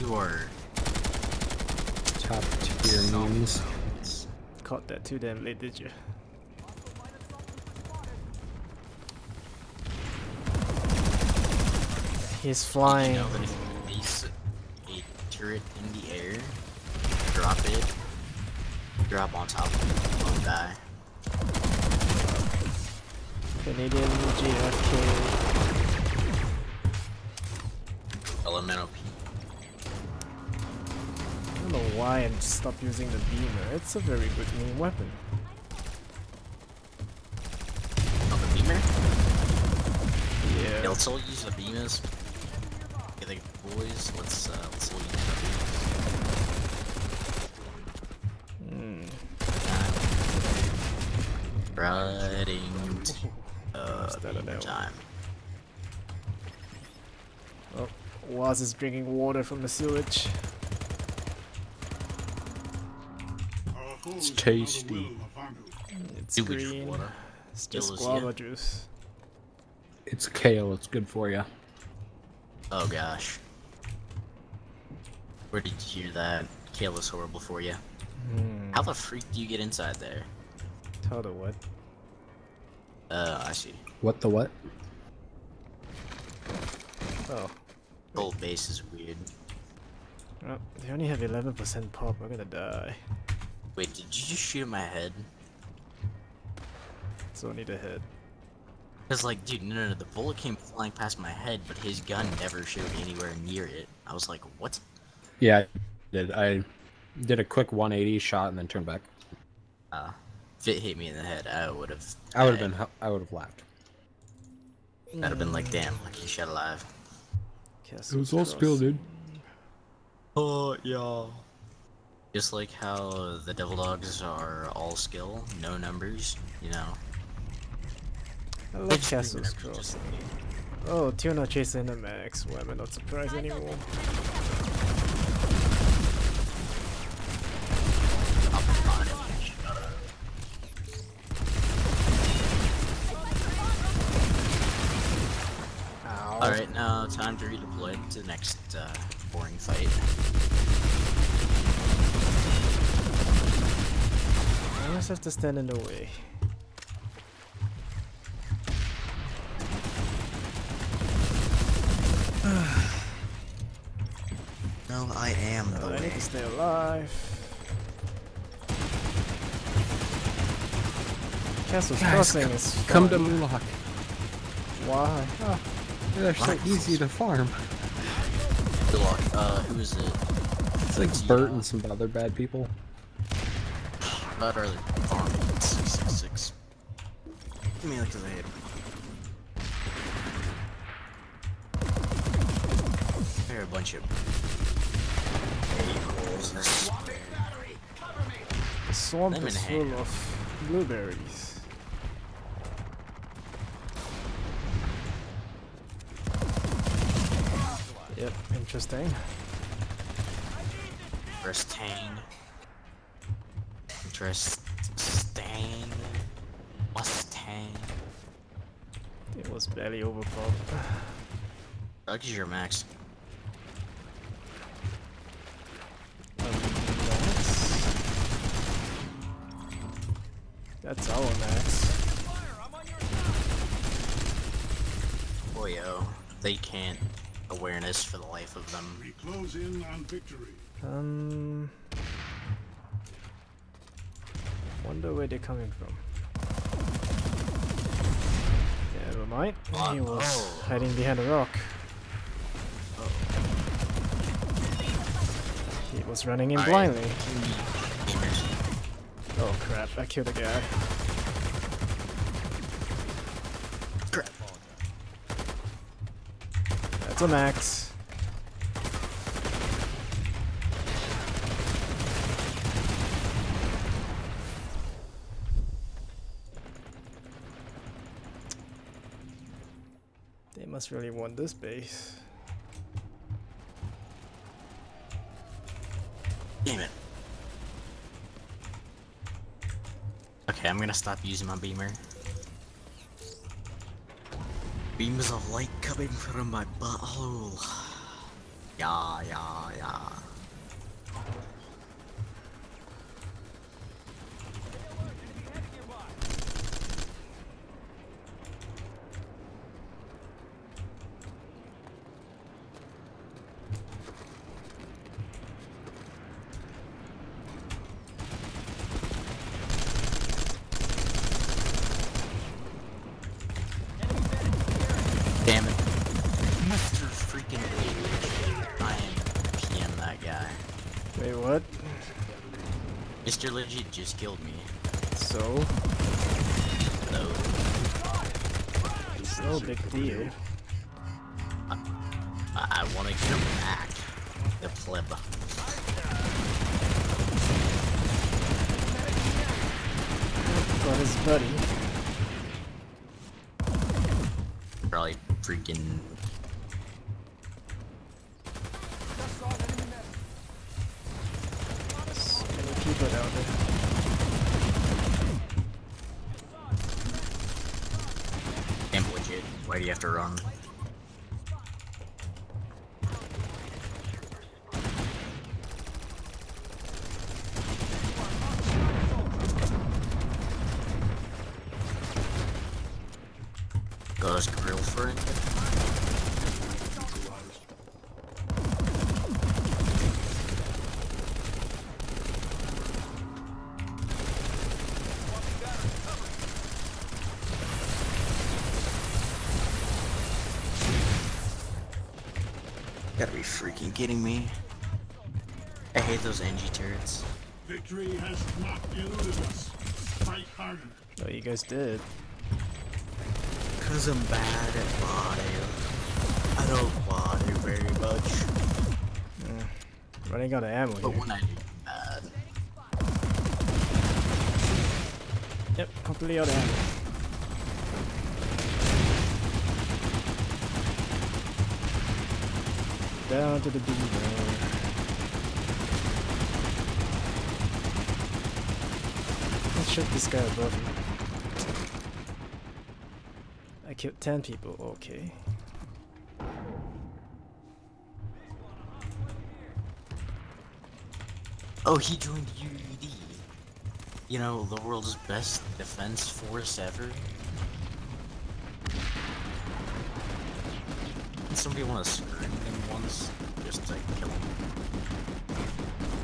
you are... Top tier memes. Caught that too damn late, did you? He's flying. Did you know that if you place a turret in the air, drop it, drop on top of it, you won't die. Canadian GFK. Elemental P. I don't know why I stopped using the beamer. It's a very good main weapon. Oh, the beamer? let's all use the beamers. Okay, the boys, let's all use the beamers. Riding time. Oh, Waz is drinking water from the sewage. It's tasty. It's Sewage green. water. It's just Yellows, guava yeah. juice. It's kale. It's good for you. Oh gosh. Where did you hear that? Kale is horrible for you. How the freak do you get inside there? How the what? I see. What the what? Oh. Gold base is weird. Oh, they only have 11% pop. I'm gonna die. Wait, did you just shoot at my head? It's only the head. Cause like, dude, no, the bullet came flying past my head, but his gun never showed anywhere near it. I was like, what? Yeah, I did. I did a quick 180 shot and then turned back. If it hit me in the head, I would have. I would have laughed. That'd have been like, damn, like he shot alive. It was all skill, dude. Oh yeah. Just like how the Devil Dogs are all skill, no numbers, you know. I love Castle's Crossing. Oh, Tuna chasing the max. Why am I not surprised anymore? Alright, now time to redeploy to the next boring fight. I just have to stand in the way. No, I am the way. I need to stay alive. Castle's Crossing is fun. Come to Mulak. Why? Oh, they're so easy to farm. Good luck. Who is it? It's like Bert and some other bad people. I'd rather farm 666. Give me like because I hate him. They're a bunch of a-holes. the swamp Lemon is hand. full of blueberries. Yep, interesting. Interesting. Mustang. It was barely overpowered. Doug is your max. That's our max. Oh yo, they can't awareness for the life of them. We close in on victory. Wonder where they're coming from. Yeah, never mind. He was hiding behind a rock. He was running in blindly. Oh crap, I killed a guy. Crap. That's a max. They must really want this base. Damn it. Okay, I'm gonna stop using my beamer. Beams of light coming from my butthole. Yeah. Damn it. Mr. Freaking Legit. I am PM that guy. Wait, what? Mr. Legit just killed me. So? No. It's no big deal. wanna come back. The pleb. Got his buddy. Probably freaking. So many people down there. Damn legit. Why do you have to run? Got his girlfriend. Gotta be freaking kidding me. I hate those NG turrets. Victory has not eluded us. Fight harder. Oh, you guys did. Cause I'm bad at body. I don't body very much. Running out of ammo But here. when I do bad. Yep, completely out of ammo. Down to the beaver. Let's shoot this guy above me. I killed 10 people, okay. Oh, he joined UED. You know, the world's best defense force ever. Did somebody want to screw him once? Just to kill him.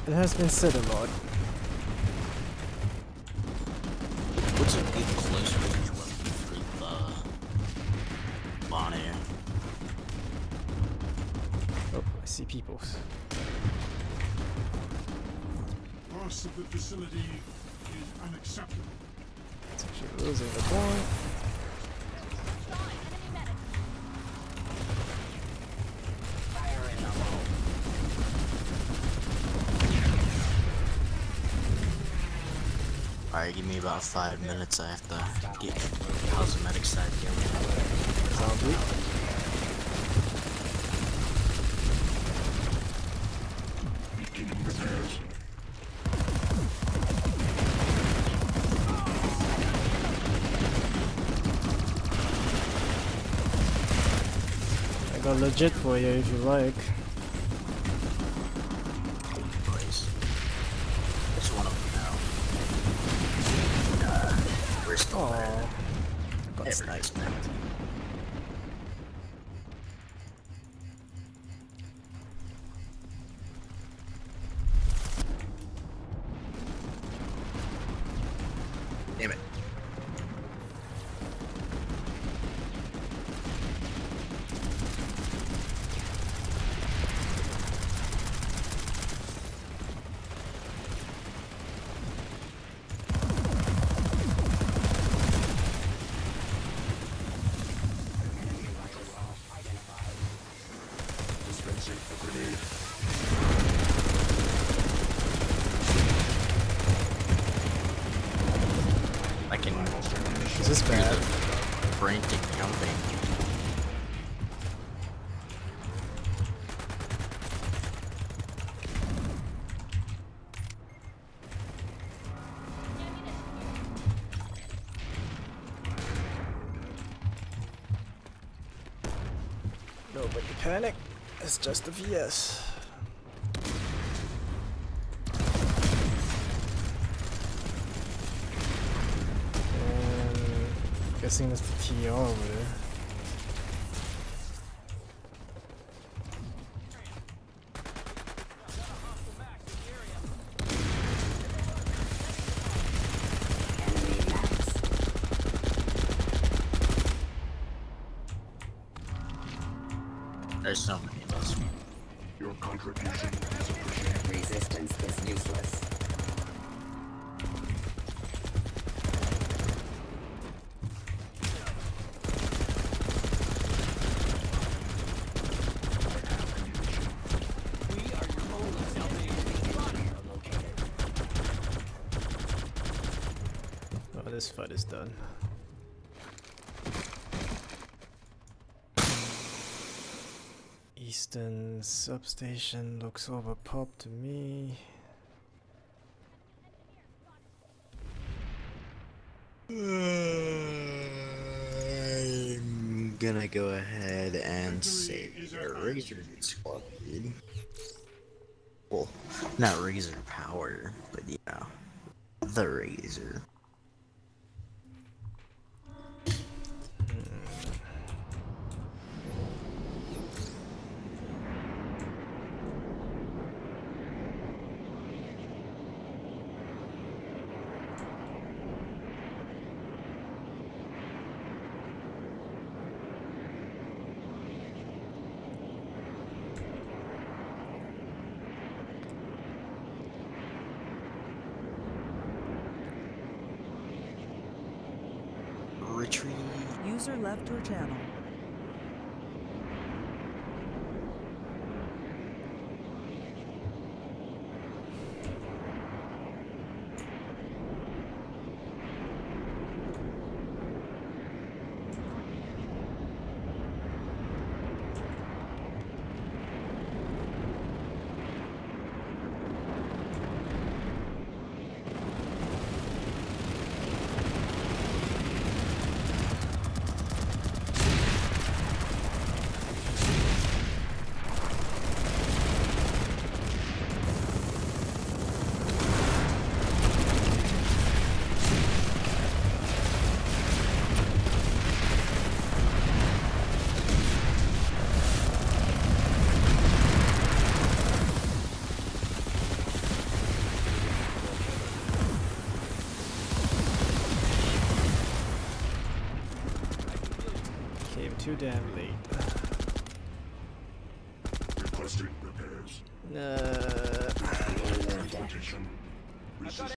It has been said a lot. What's a good close range weapon for the Bonnie? Oh, I see people. Loss of the facility is unacceptable. It's actually losing the point. Alright, give me about 5 minutes. I have to get cosmetic side going. Zombie. Beginning repairs. I got legit for you if you like. Boys. There's one of them now. We're still there. Got Everybody's sniped. sniped. Damn it. Dispensing a grenade. I can This is bad. frantic jumping. Nobody panic. It's just a VS. And guessing that's the TR over there. There's so many of us. Your contribution is appreciated. Resistance is useless. this fight is done. Eastern substation looks overpopped to me. I'm gonna go ahead and say Razer squad lead. Well, not Razer power, but yeah, the Razer. Retreat. User left your channel. Too damn late. Requesting repairs. Nah. Transportation.